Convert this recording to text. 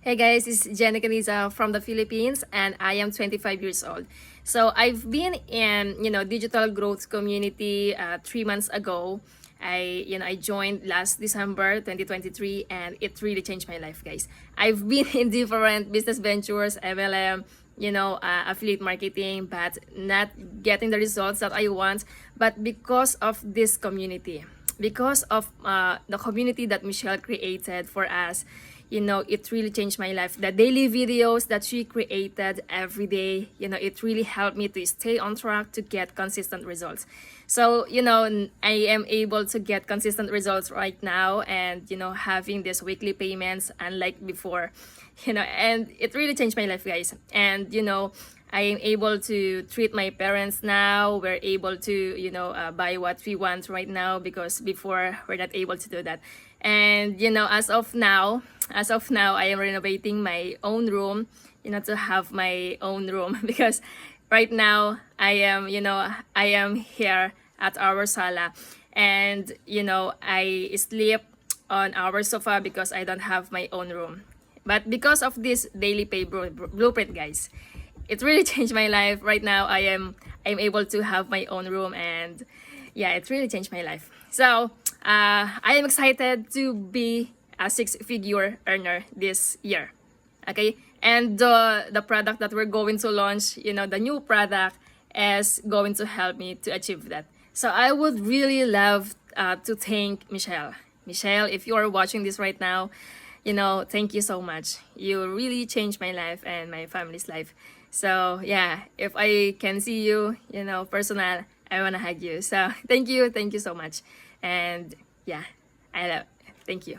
Hey guys, it's Jenny Caniza from the Philippines and I am 25 years old. So I've been in, digital growth community 3 months ago. I joined last December 2023 and it really changed my life, guys. I've been in different business ventures, MLM, affiliate marketing, but not getting the results that I want. But because of this community, because of the community that Michelle created for us, it really changed my life. The daily videos that she created every day, it really helped me to stay on track to get consistent results. So, I am able to get consistent results right now and, having these weekly payments unlike before, and it really changed my life, guys. And, I am able to treat my parents now. We're able to, buy what we want right now because before we're not able to do that. And, as of now, I am renovating my own room, to have my own room because right now I am here at our sala and, I sleep on our sofa because I don't have my own room. But because of this daily pay blueprint, guys, it really changed my life. Right now I'm able to have my own room and yeah, it really changed my life. So I am excited to be a six-figure earner this year. Okay, and the product that we're going to launch, the new product is going to help me to achieve that. So I would really love to thank Michelle. Michelle, if you are watching this right now, thank you so much. You really changed my life and my family's life. So yeah, if I can see you, personal, I wanna hug you. So thank you so much. And yeah, I love. Thank you.